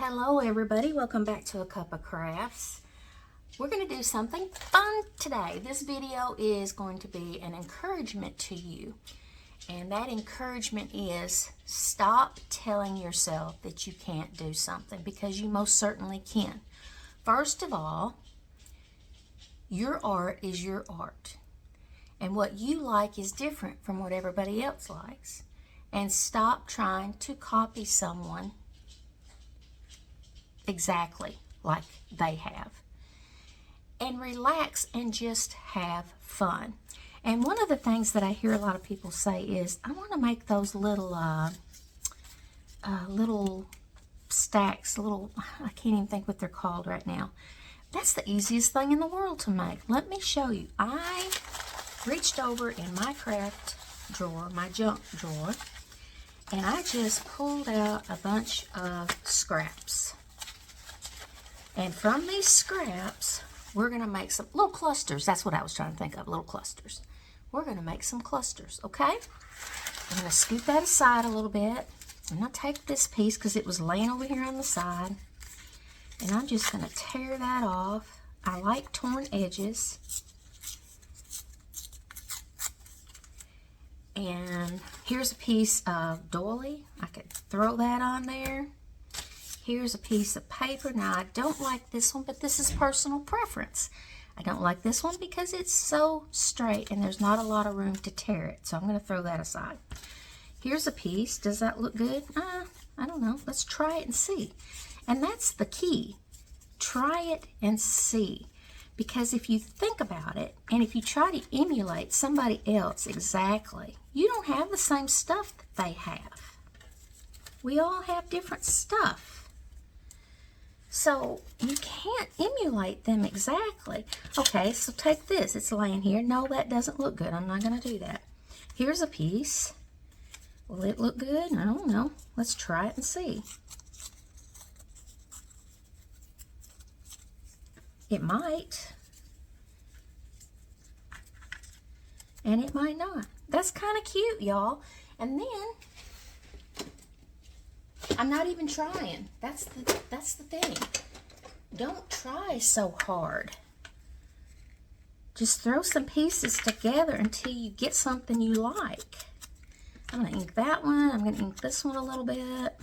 Hello everybody, welcome back to A Cup of Crafts. We're going to do something fun today. This video is going to be an encouragement to you. And that encouragement is stop telling yourself that you can't do something, because you most certainly can. First of all, your art is your art. And what you like is different from what everybody else likes. And stop trying to copy someone exactly like they have, and relax and just have fun. And one of the things that I hear a lot of people say is, I want to make those little little stacks, I can't even think what they're called right now. That's the easiest thing in the world to make. Let me show you. I reached over in my craft drawer, my junk drawer, and I just pulled out a bunch of scraps. And from these scraps, we're going to make some little clusters. That's what I was trying to think of, little clusters. We're going to make some clusters, okay? I'm going to scoot that aside a little bit. I'm going to take this piece because it was laying over here on the side. And I'm just going to tear that off. I like torn edges. And here's a piece of doily. I could throw that on there. Here's a piece of paper. Now, I don't like this one, but this is personal preference. I don't like this one because it's so straight and there's not a lot of room to tear it. So I'm going to throw that aside. Here's a piece. Does that look good? I don't know. Let's try it and see. And that's the key. Try it and see. Because if you think about it, and if you try to emulate somebody else exactly, you don't have the same stuff that they have. We all have different stuff. So you can't emulate them exactly. Okay, so take this. It's laying here. No, that doesn't look good. I'm not going to do that. Here's a piece. Will it look good? I don't know. Let's try it and see. It might. And it might not. That's kind of cute, y'all. And then I'm not even trying. That's the thing. Don't try so hard. Just throw some pieces together until you get something you like. I'm going to ink that one. I'm going to ink this one a little bit.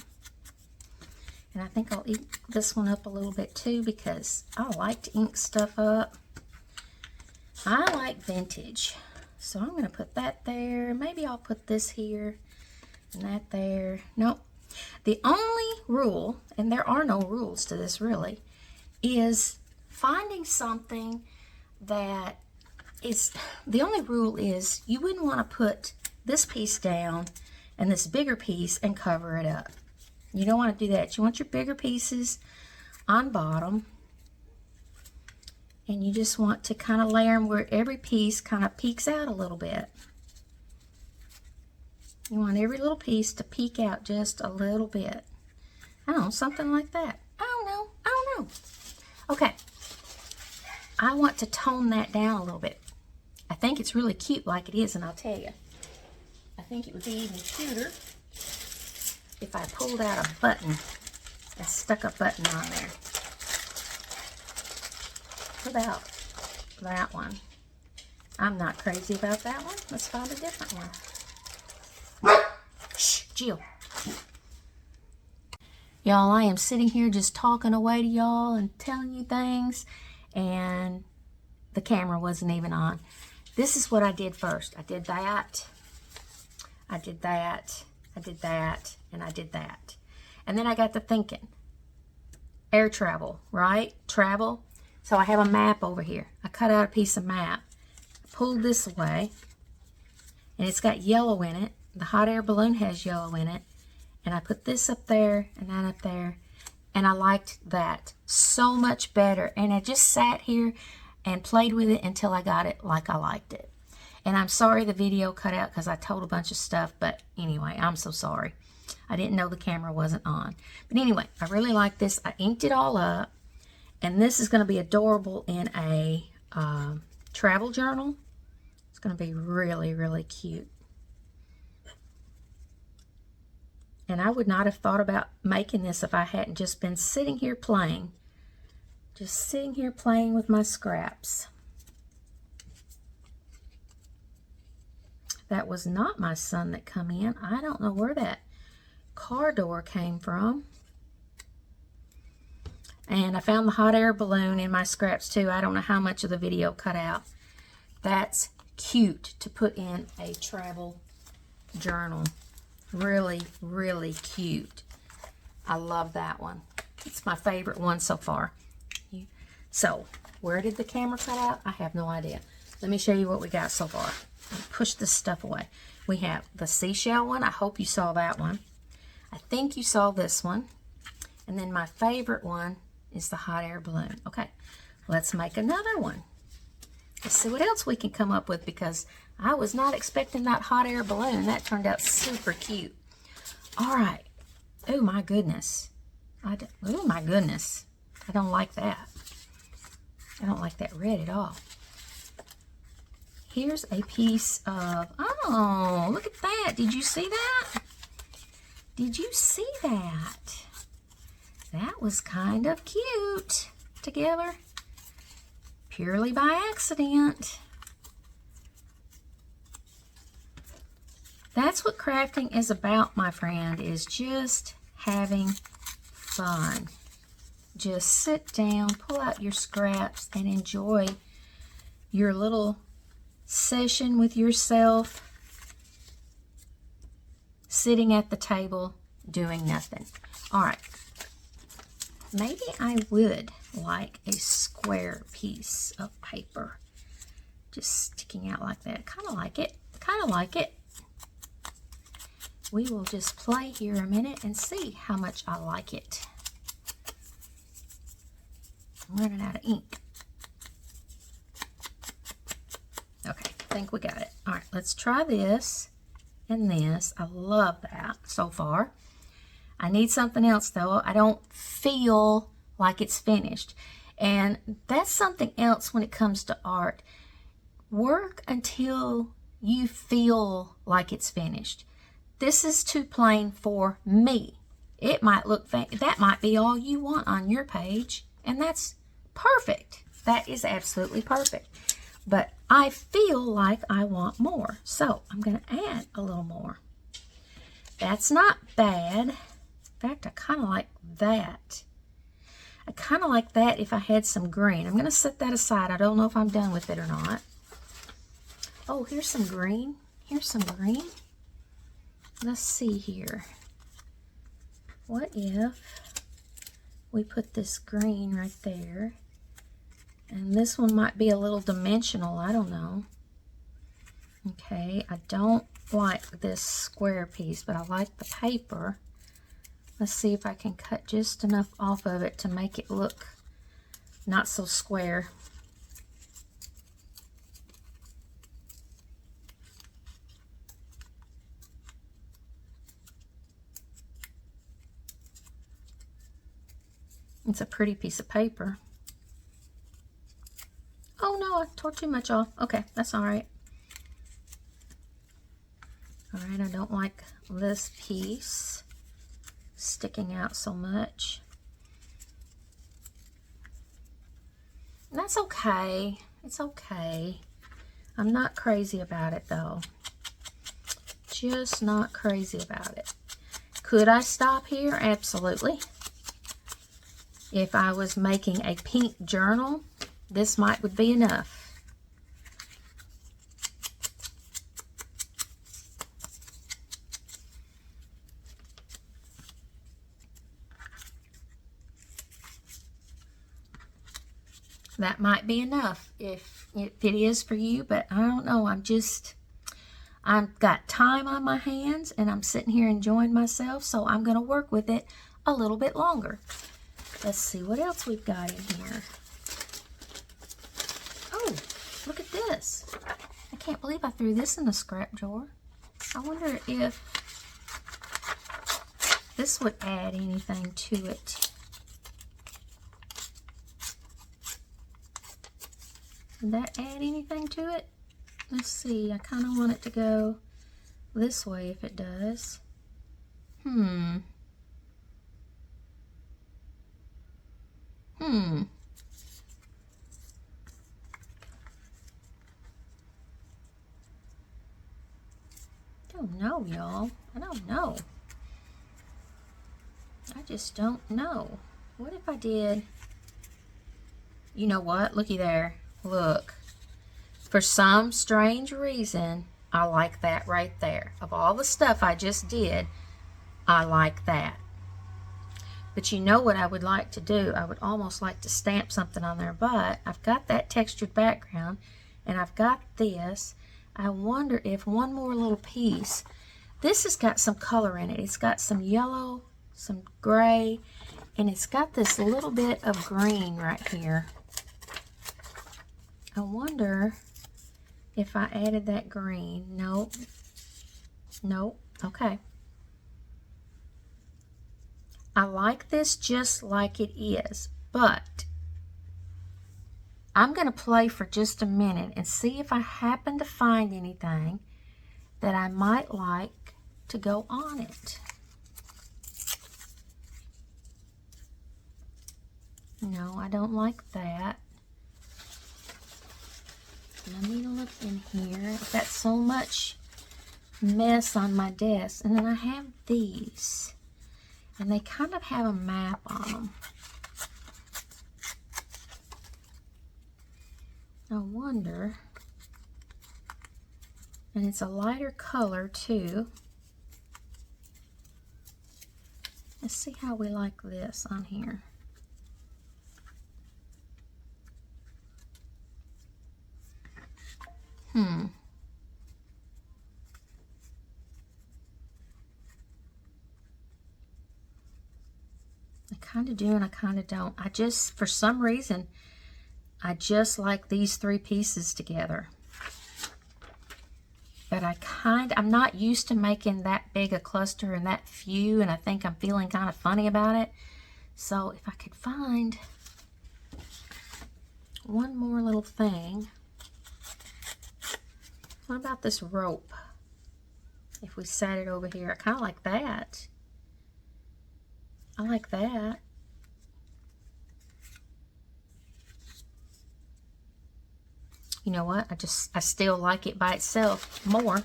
And I think I'll ink this one up a little bit too, because I like to ink stuff up. I like vintage. So I'm going to put that there. Maybe I'll put this here and that there. Nope. The only rule, and there are no rules to this really, is finding something that is, the only rule is you wouldn't want to put this piece down and this bigger piece and cover it up. You don't want to do that. You want your bigger pieces on bottom, and you just want to kind of layer them where every piece kind of peeks out a little bit. You want every little piece to peek out just a little bit. I don't know, something like that. I don't know. Okay. I want to tone that down a little bit. I think it's really cute like it is, and I'll tell you. I think it would be even cuter if I pulled out a button and stuck a button on there. What about that one? I'm not crazy about that one. Let's find a different one. Shh, Jill. Y'all, I am sitting here just talking away to y'all and telling you things, and the camera wasn't even on. This is what I did first. I did that. I did that. I did that. And I did that. And then I got to thinking. Air travel, right? Travel. So I have a map over here. I cut out a piece of map. Pulled this away. And it's got yellow in it. The hot air balloon has yellow in it. And I put this up there and that up there. And I liked that so much better. And I just sat here and played with it until I got it like I liked it. And I'm sorry the video cut out because I told a bunch of stuff. But anyway, I'm so sorry. I didn't know the camera wasn't on. But anyway, I really like this. I inked it all up. And this is going to be adorable in a travel journal. It's going to be really, really cute. And I would not have thought about making this if I hadn't just been sitting here playing. Just sitting here playing with my scraps. That was not my son that come in. I don't know where that car door came from. And I found the hot air balloon in my scraps too. I don't know how much of the video cut out. That's cute to put in a travel journal. Really, really cute. I love that one. It's my favorite one so far. So, where did the camera cut out? I have no idea. Let me show you what we got so far. Push this stuff away. We have the seashell one. I hope you saw that one. I think you saw this one. And then my favorite one is the hot air balloon. Okay, let's make another one. Let's see what else we can come up with, because I was not expecting that hot air balloon. That turned out super cute. All right. Oh my goodness. Oh my goodness. I don't like that. I don't like that red at all. Here's a piece of, oh, look at that. Did you see that? Did you see that? That was kind of cute together. Purely by accident. That's what crafting is about, my friend, is just having fun. Just sit down, pull out your scraps, and enjoy your little session with yourself, sitting at the table doing nothing. All right. Maybe I would like a square piece of paper just sticking out like that. Kind of like it. Kind of like it. We will just play here a minute and see how much I like it. I'm running out of ink. Okay, I think we got it. All right, let's try this and this. I love that so far. I need something else though. I don't feel like it's finished. And that's something else when it comes to art. Work until you feel like it's finished. This is too plain for me. It might look, that might be all you want on your page, and that's perfect. That is absolutely perfect. But I feel like I want more, so I'm going to add a little more. That's not bad. In fact, I kind of like that. I kind of like that if I had some green. I'm going to set that aside. I don't know if I'm done with it or not. Oh, here's some green. Here's some green. Let's see here. What if we put this green right there? And this one might be a little dimensional. I don't know. Okay, I don't like this square piece, but I like the paper. Let's see if I can cut just enough off of it to make it look not so square. It's a pretty piece of paper. Oh no, I tore too much off. Okay, that's all right. All right, I don't like this piece sticking out so much. And that's okay. It's okay. I'm not crazy about it though. Just not crazy about it. Could I stop here? Absolutely. If I was making a pink journal, this would be enough. That might be enough if it is for you, but I don't know. I've got time on my hands and I'm sitting here enjoying myself, so I'm going to work with it a little bit longer. Let's see what else we've got in here. Oh, look at this. I can't believe I threw this in the scrap drawer. I wonder if this would add anything to it. Would that add anything to it? Let's see. I kind of want it to go this way if it does. Hmm. I don't know, y'all. I don't know. I just don't know. What if I did... You know what? Looky there. Look. For some strange reason, I like that right there. Of all the stuff I just did, I like that. But you know what I would like to do? I would almost like to stamp something on there, but I've got that textured background and I've got this. I wonder if one more little piece, this has got some color in it. It's got some yellow, some gray, and it's got this little bit of green right here. I wonder if I added that green. Nope. Nope. Okay. I like this just like it is, but I'm going to play for just a minute and see if I happen to find anything that I might like to go on it. No, I don't like that. Let me look in here. I've got so much mess on my desk. And then I have these. And they kind of have a map on them. I wonder. And it's a lighter color too. Let's see how we like this on here. I kind of do and I kind of don't. I just, for some reason, I just like these three pieces together. But I'm not used to making that big a cluster and that few, and I think I'm feeling kind of funny about it. So if I could find one more little thing. What about this rope? If we sat it over here, I kind of like that. I like that. You know what? I still like it by itself more.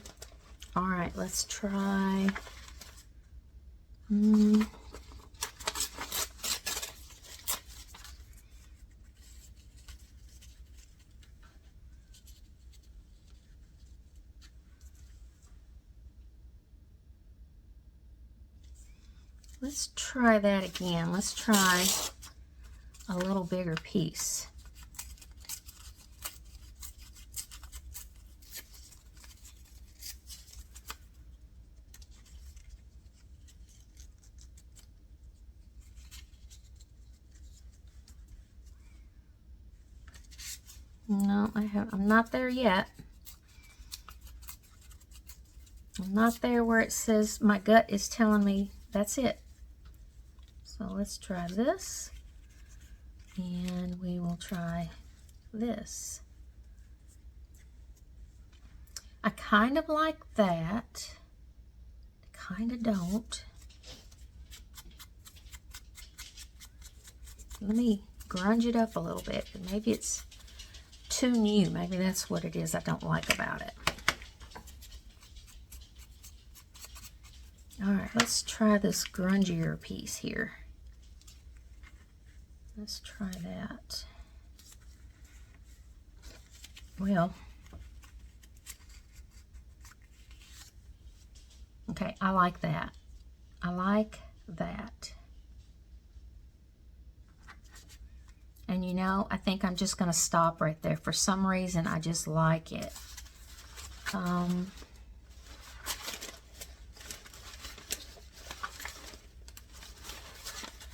All right, let's try. Let's try that again. Let's try a little bigger piece. No, I'm not there yet. I'm not there where it says my gut is telling me that's it. So let's try this. And we will try this. I kind of like that. I kind of don't. Let me grunge it up a little bit. Maybe it's too new. Maybe that's what it is I don't like about it. All right, let's try this grungier piece here. Let's try that. Well, okay, I like that. I like that. And you know, I think I'm just going to stop right there. For some reason, I just like it. What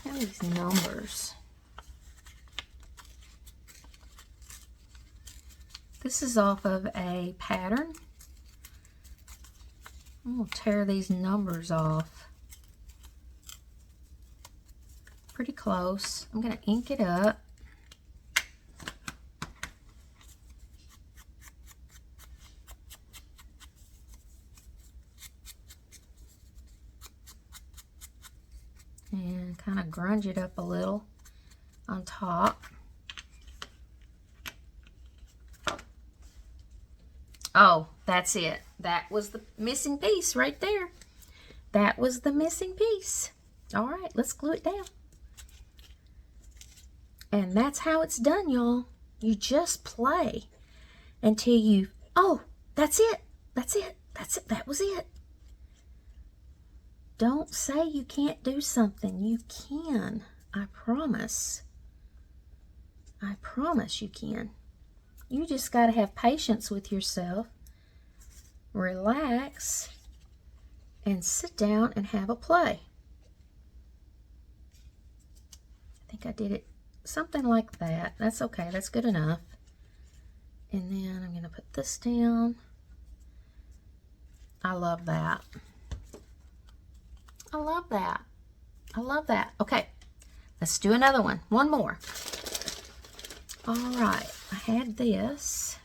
are these numbers? This is off of a pattern. I'm going to tear these numbers off. Pretty close. I'm going to ink it up. grunge it up a little on top. Oh, that's it. That was the missing piece right there. That was the missing piece. All right, let's glue it down. And that's how it's done, y'all. You just play until you, oh, that's it. That's it. That's it. That was it. Don't say you can't do something. You can. I promise. I promise you can. You just got to have patience with yourself. Relax. And sit down and have a play. I think I did it something like that. That's okay. That's good enough. And then I'm going to put this down. I love that. I love that. I love that. Okay, let's do another one. One more. All right, I had this.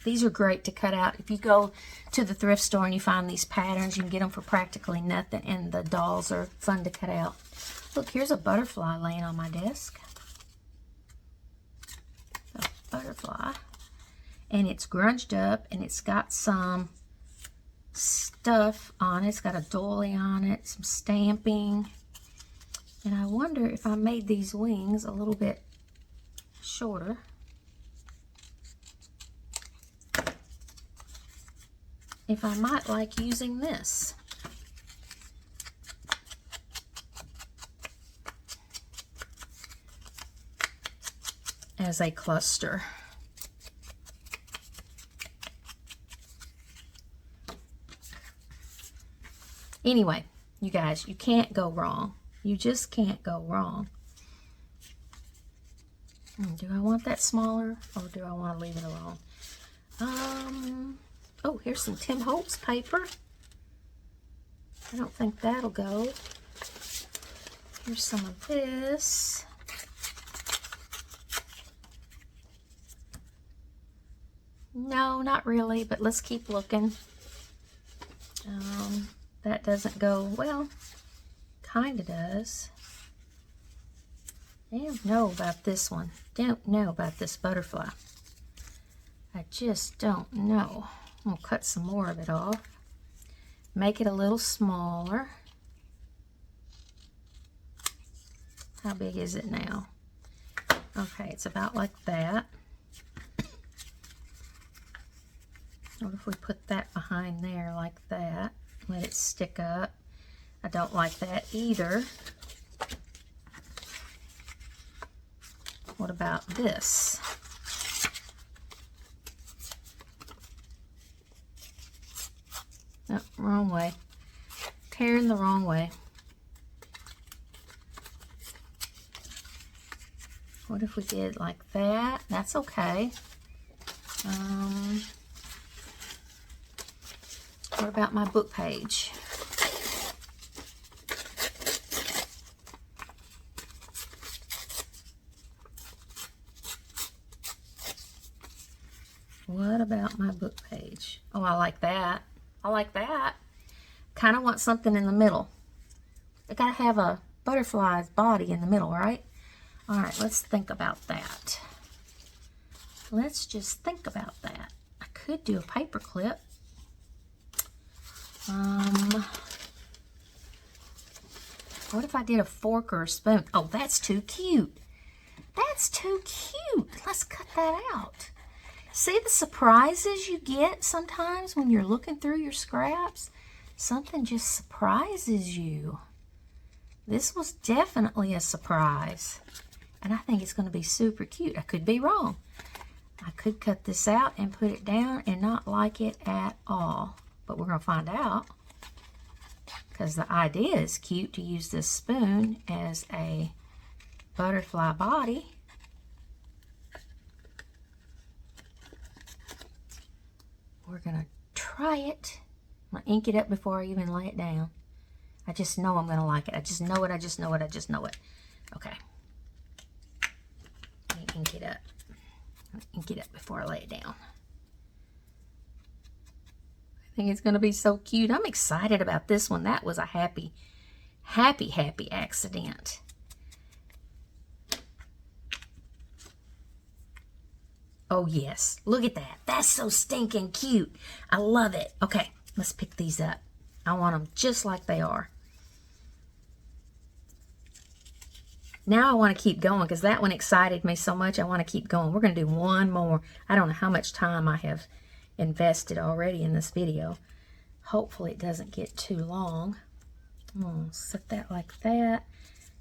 These are great to cut out. If you go to the thrift store and you find these patterns, you can get them for practically nothing, and the dolls are fun to cut out. Look, here's a butterfly laying on my desk. A butterfly. And it's grunged up, and it's got some stuff on it. It's got a doily on it, some stamping. And I wonder if I made these wings a little bit shorter. If I might like using this. As a cluster. Anyway, you guys, you can't go wrong. You just can't go wrong. Do I want that smaller, or do I want to leave it alone? Oh, here's some Tim Holtz paper. I don't think that'll go. Here's some of this. No, not really, but let's keep looking. That doesn't go, well, kind of does. I don't know about this one. Don't know about this butterfly. I just don't know. I'm going to cut some more of it off. Make it a little smaller. How big is it now? Okay, it's about like that. What if we put that behind there like that? Let it stick up. I don't like that either. What about this? Oh, wrong way. Tearing the wrong way. What if we did like that? That's okay. What about my book page? What about my book page? Oh, I like that. I like that. Kind of want something in the middle. I gotta have a butterfly's body in the middle, right? All right, let's think about that. Let's just think about that. I could do a paper clip. What if I did a fork or a spoon? Oh, that's too cute. That's too cute. Let's cut that out. See the surprises you get sometimes when you're looking through your scraps? Something just surprises you. This was definitely a surprise. And I think it's going to be super cute. I could be wrong. I could cut this out and put it down and not like it at all. But we're going to find out. Because the idea is cute to use this spoon as a butterfly body. We're going to try it. I'm going to ink it up before I even lay it down. I just know I'm going to like it. I just know it. I just know it. I just know it. Okay. Let me ink it up. Ink it up before I lay it down. I think it's going to be so cute. I'm excited about this one. That was a happy happy accident. Oh yes, look at that. That's so stinking cute. I love it. Okay, let's pick these up. I want them just like they are. Now I want to keep going because that one excited me so much. I want to keep going. We're going to do one more. I don't know how much time I have invested already in this video. Hopefully it doesn't get too long. I'm going to set that like that.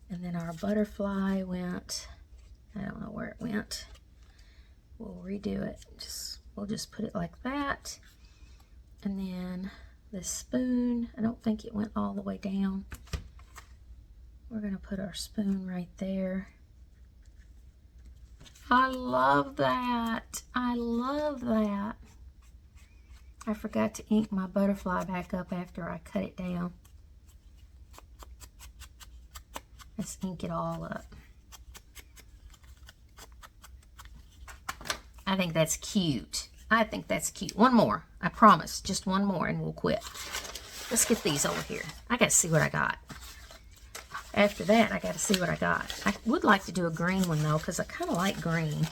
And then our butterfly went, I don't know where it went. We'll redo it. We'll just put it like that. And then this spoon, I don't think it went all the way down. We're going to put our spoon right there. I love that. I love that. I forgot to ink my butterfly back up after I cut it down. Let's ink it all up. I think that's cute. I think that's cute. One more. I promise. Just one more and we'll quit. Let's get these over here. I got to see what I got. After that, I got to see what I got. I would like to do a green one, though, because I kind of like green.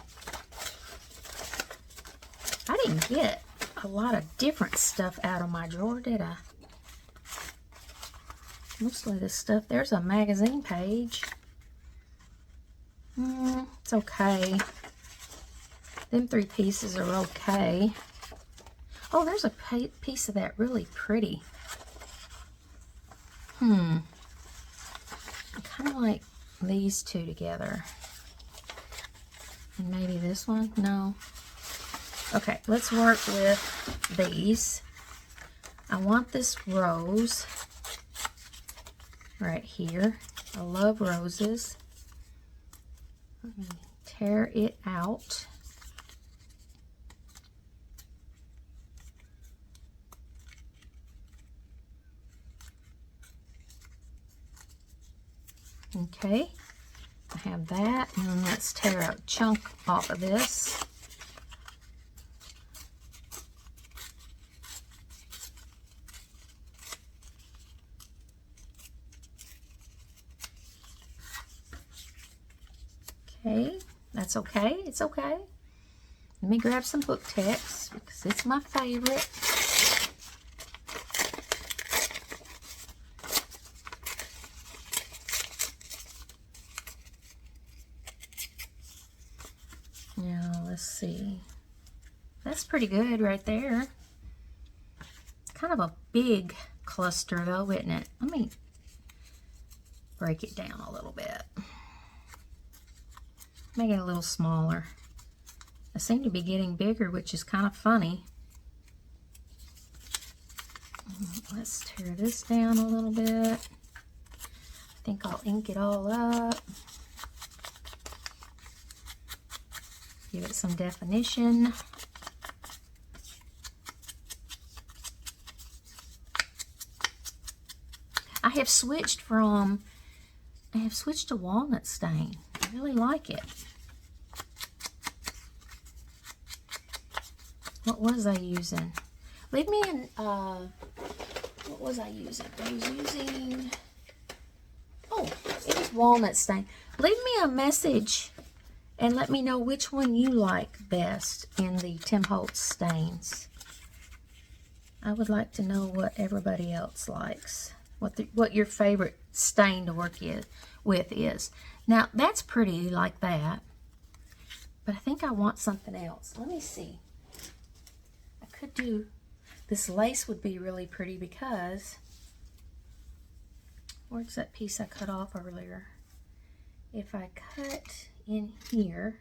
I didn't get a lot of different stuff out of my drawer, did I? Mostly this stuff. There's a magazine page. It's okay. Them 3 pieces are okay. Oh, there's a piece of that really pretty. I kind of like these two together. And maybe this one? No. Okay, let's work with these. I want this rose right here. I love roses. Let me tear it out. Okay, I have that, and then let's tear a chunk off of this. Okay, that's okay, it's okay. Let me grab some book text because it's my favorite. Now, let's see. That's pretty good right there. Kind of a big cluster though, isn't it? Let me break it down a little bit. Make it a little smaller. I seem to be getting bigger, which is kind of funny. Let's tear this down a little bit. I think I'll ink it all up. Give it some definition. I have switched to walnut stain. I really like it. What was I using? Leave me in, what was I using? I was using, oh, it was walnut stain. Leave me a message and let me know which one you like best in the Tim Holtz stains. I would like to know what everybody else likes. What your favorite stain to work with is. Now, that's pretty like that. But I think I want something else. Let me see. I could do... This lace would be really pretty because... Where's that piece I cut off earlier? If I cut in here...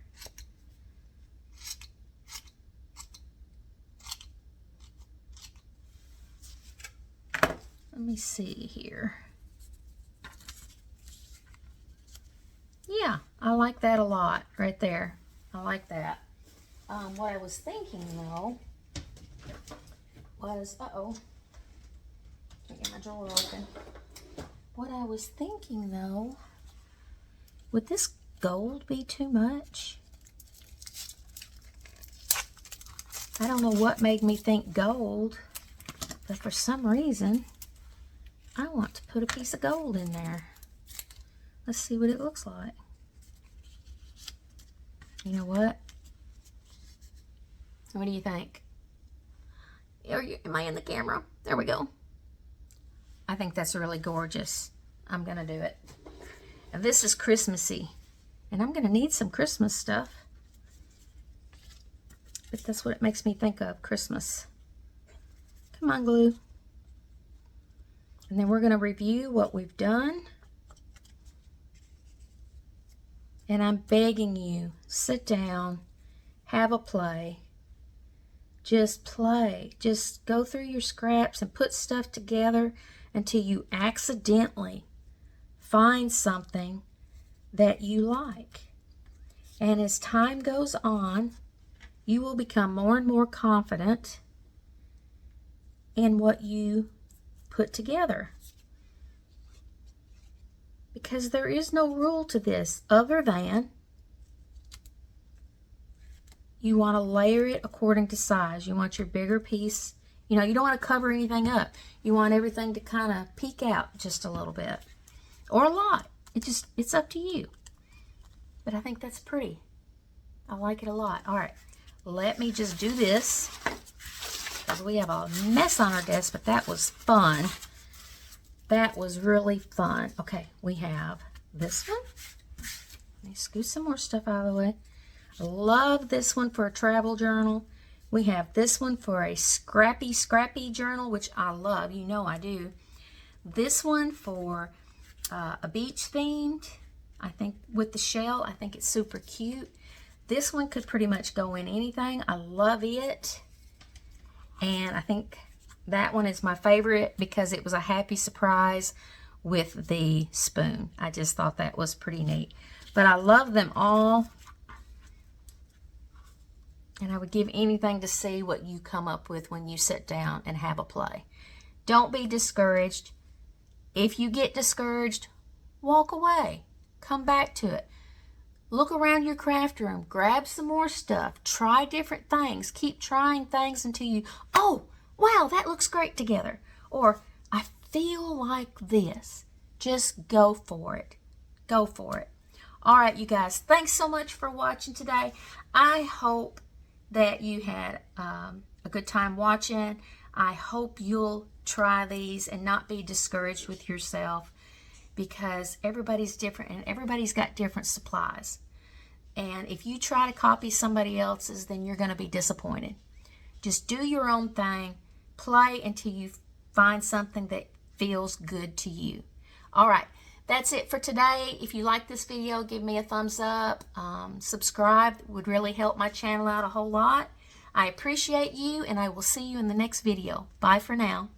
Let me see here. Yeah, I like that a lot right there. I like that. What I was thinking though was, uh-oh, I get my drawer open. What I was thinking though, would this gold be too much? I don't know what made me think gold, but for some reason, I want to put a piece of gold in there. Let's see what it looks like. You know what? What do you think? Am I in the camera? There we go. I think that's really gorgeous. I'm going to do it. And this is Christmassy. And I'm going to need some Christmas stuff. But that's what it makes me think of, Christmas. Come on, glue. And then we're going to review what we've done. And I'm begging you, sit down, have a play. Just play. Just go through your scraps and put stuff together until you accidentally find something that you like. And as time goes on, you will become more and more confident in what you put together. Because there is no rule to this other than you want to layer it according to size. You want your bigger piece. You know, you don't want to cover anything up. You want everything to kind of peek out just a little bit. Or a lot. It's up to you. But I think that's pretty. I like it a lot. All right. Let me just do this. Because we have a mess on our desk, but that was fun. That was really fun. Okay, we have this one. Let me scoot some more stuff out of the way. I love this one for a travel journal. We have this one for a scrappy journal, which I love. You know I do. This one for a beach themed. I think with the shell, I think it's super cute. This one could pretty much go in anything. I love it. And I think that one is my favorite because it was a happy surprise with the spoon. I just thought that was pretty neat. But I love them all. And I would give anything to see what you come up with when you sit down and have a play. Don't be discouraged. If you get discouraged, walk away. Come back to it. Look around your craft room. Grab some more stuff. Try different things. Keep trying things until you, oh, wow, that looks great together. Or, I feel like this. Just go for it. Go for it. All right, you guys. Thanks so much for watching today. I hope that you had a good time watching. I hope you'll try these and not be discouraged with yourself because everybody's different and everybody's got different supplies. And if you try to copy somebody else's, then you're going to be disappointed. Just do your own thing. Play until you find something that feels good to you. All right. That's it for today. If you like this video, give me a thumbs up. Subscribe would really help my channel out a whole lot. I appreciate you, and I will see you in the next video. Bye for now.